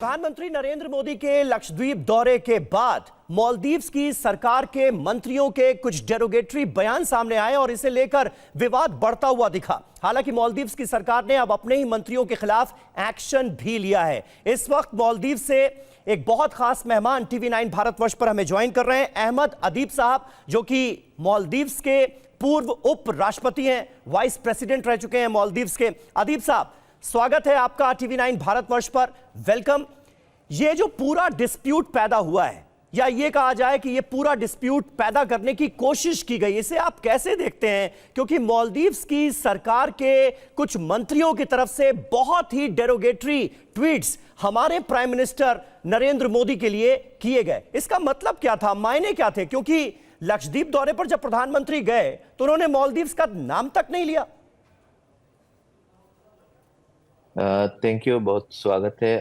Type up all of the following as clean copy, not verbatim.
प्रधानमंत्री नरेंद्र मोदी के लक्षद्वीप दौरे के बाद मालदीव्स की सरकार के मंत्रियों के कुछ डेरोगेटरी बयान सामने आए और इसे लेकर विवाद बढ़ता हुआ दिखा। हालांकि मालदीव्स की सरकार ने अब अपने ही मंत्रियों के खिलाफ एक्शन भी लिया है। इस वक्त मालदीव से एक बहुत खास मेहमान टीवी9 भारतवर्ष पर हमें ज्वाइन कर रहे हैं, अहमद अदीब साहब, जो कि मालदीव्स के पूर्व उप राष्ट्रपति हैं, वाइस प्रेसिडेंट रह चुके हैं मालदीव्स के। अदीब साहब, स्वागत है आपका टीवी9 भारतवर्ष पर, वेलकम। ये जो पूरा डिस्प्यूट पैदा हुआ है, या ये कहा जाए कि ये पूरा डिस्प्यूट पैदा करने की कोशिश की गई, इसे आप कैसे देखते हैं? क्योंकि मालदीव्स की सरकार के कुछ मंत्रियों की तरफ से बहुत ही डेरोगेटरी ट्वीट्स हमारे प्राइम मिनिस्टर नरेंद्र मोदी के लिए किए गए। इसका मतलब क्या था, मायने क्या थे? क्योंकि लक्षद्वीप दौरे पर जब प्रधानमंत्री गए तो उन्होंने मालदीव्स का नाम तक नहीं लिया। थैंक यू, बहुत स्वागत है।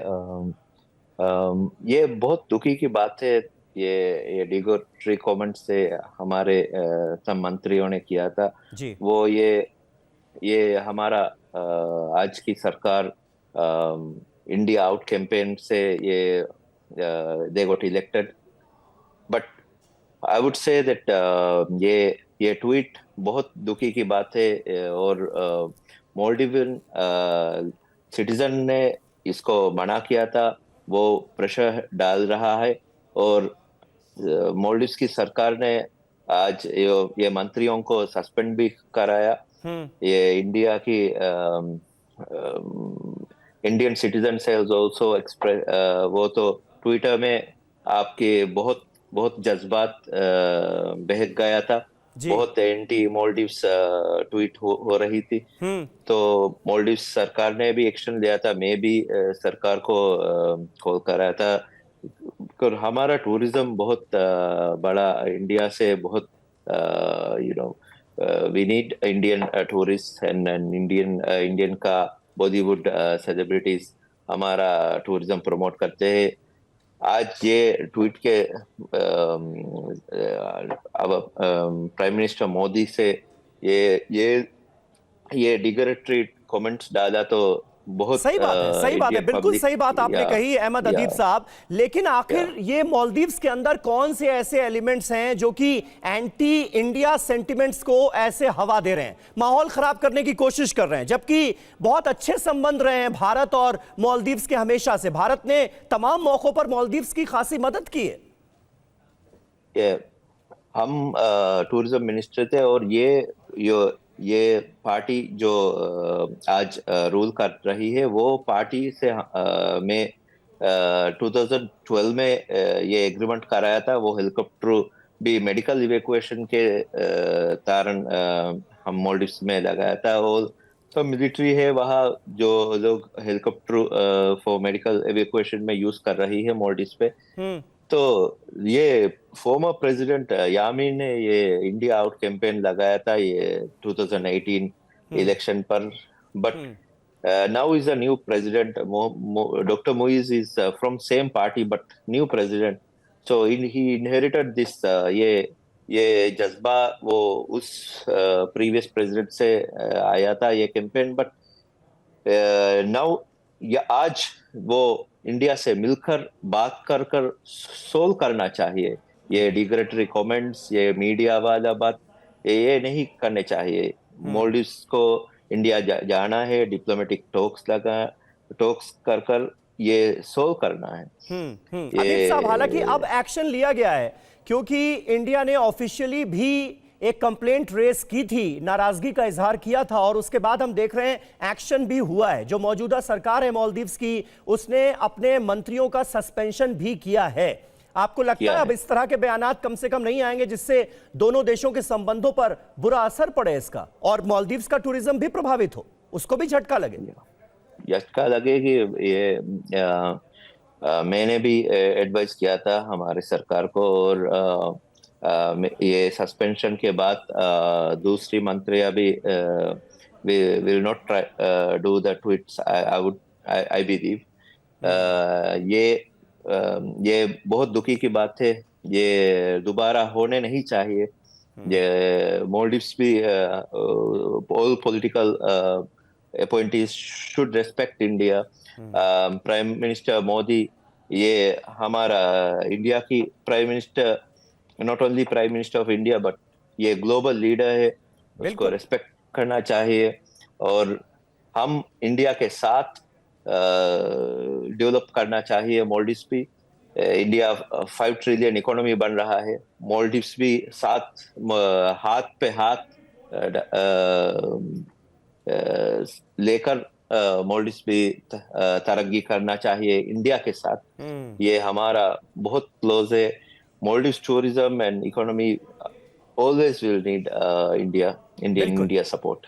ये बहुत दुखी की बात है। ये डिगोटरी कमेंट से हमारे सब मंत्रियों ने किया था जी। वो ये हमारा आज की सरकार इंडिया आउट कैंपेन से ये they got elected, but I would say that ये ट्वीट बहुत दुखी की बात है और मोल्डिवियन सिटीजन ने इसको मना किया था, वो प्रेशर डाल रहा है और मालदीव्स की सरकार ने आज ये मंत्रियों को सस्पेंड भी कराया। ये इंडिया की इंडियन सिटीजन से ऑल्सो एक्सप्रेस, वो तो ट्विटर में आपके बहुत बहुत जज्बात बहक गया था, बहुत एंटी मालदीव्स ट्वीट हो रही थी। तो मालदीव्स सरकार ने भी एक्शन लिया था, मैं भी सरकार को कॉल कराया था। और हमारा टूरिज्म बहुत बड़ा इंडिया से बहुत we need Indian tourist and Indian का बॉलीवुड सेलिब्रिटीज हमारा टूरिज्म प्रमोट करते हैं। आज ये ट्वीट के अब प्राइम मिनिस्टर मोदी से ये डिगरेटरी कमेंट्स डाला तो बहुत सही बात है, बिल्कुल सही बात आपने कही अहमद अदीब साहब। लेकिन आखिर ये मालदीव्स के अंदर कौन से ऐसे एलिमेंट्स हैं जो कि एंटी इंडिया सेंटिमेंट्स को ऐसे हवा दे रहे हैं, माहौल खराब करने की कोशिश कर रहे हैं, जबकि बहुत अच्छे संबंध रहे हैं भारत और मालदीव्स के हमेशा से। भारत ने तमाम मौकों पर मालदीव्स की खासी मदद की है। हम टूरिज्म मिनिस्टर थे और ये पार्टी जो आज रूल कर रही है, वो पार्टी से में 2012 में ये एग्रीमेंट कराया था। वो हेलीकॉप्टर भी मेडिकल इवैक्यूएशन के कारण हम मालदीव्स में लगाया था। और तो मिलिट्री है वहाँ, जो लोग हेलीकॉप्टर फॉर मेडिकल इवैक्यूएशन में यूज कर रही है मालदीव्स पे। तो ये फॉर्मर प्रेसिडेंट यामीन ने ये इंडिया आउट कैंपेन लगाया था ये 2018 इलेक्शन पर, but now is a new president. Doctor Muizzu is from same party but new president, so he inherited this ये जज्बा वो उस प्रीवियस प्रेसिडेंट से आया था ये कैंपेन। बट नाउ आज वो इंडिया से मिलकर बात कर सोल्व करना चाहिए। ये डिग्रेटरी कमेंट्स, ये मीडिया वाला बात ये नहीं करने चाहिए। मालदीव्स को इंडिया जाना है, डिप्लोमेटिक टॉक्स कर ये सोल्व करना है। अदीब साहब, हालांकि अब एक्शन लिया गया है क्योंकि इंडिया ने ऑफिशियली भी एक कंप्लेंट रेस की थी, नाराजगी का इजहार किया था, और उसके बाद हम देख रहे हैं एक्शन भी हुआ है। जो मौजूदा सरकार है मालदीव्स की, उसने अपने मंत्रियों का सस्पेंशन भी किया है। आपको लगता है अब इस तरह के बयानात कम से कम नहीं आएंगे जिससे दोनों देशों के संबंधों पर बुरा असर पड़े इसका, और मालदीव्स का टूरिज्म भी प्रभावित हो, उसको भी झटका लगे? झटका लगे कि ये मैंने भी एडवाइस किया था हमारे सरकार को, और ये सस्पेंशन के बाद दूसरी मंत्री अभी will not try do the tweets, I believe. ये बहुत दुखी की बात है, ये दोबारा होने नहीं चाहिए। ये मालदीव्स भी all political appointees should respect India. Prime minister Modi ये हमारा इंडिया की prime minister, not only prime minister of India but ये ग्लोबल लीडर है, उसको बिल्कुल। रिस्पेक्ट करना चाहिए। और हम इंडिया के साथ डेवलप करना चाहिए। मालदीव्स भी, इंडिया 5 ट्रिलियन इकोनॉमी बन रहा है, मालदीव्स भी साथ हाथ पे हाथ लेकर मालदीव्स भी तरक्की करना चाहिए इंडिया के साथ। ये हमारा बहुत क्लोज है। Maldives tourism and economy always will need Indian बिल्कुल। India support.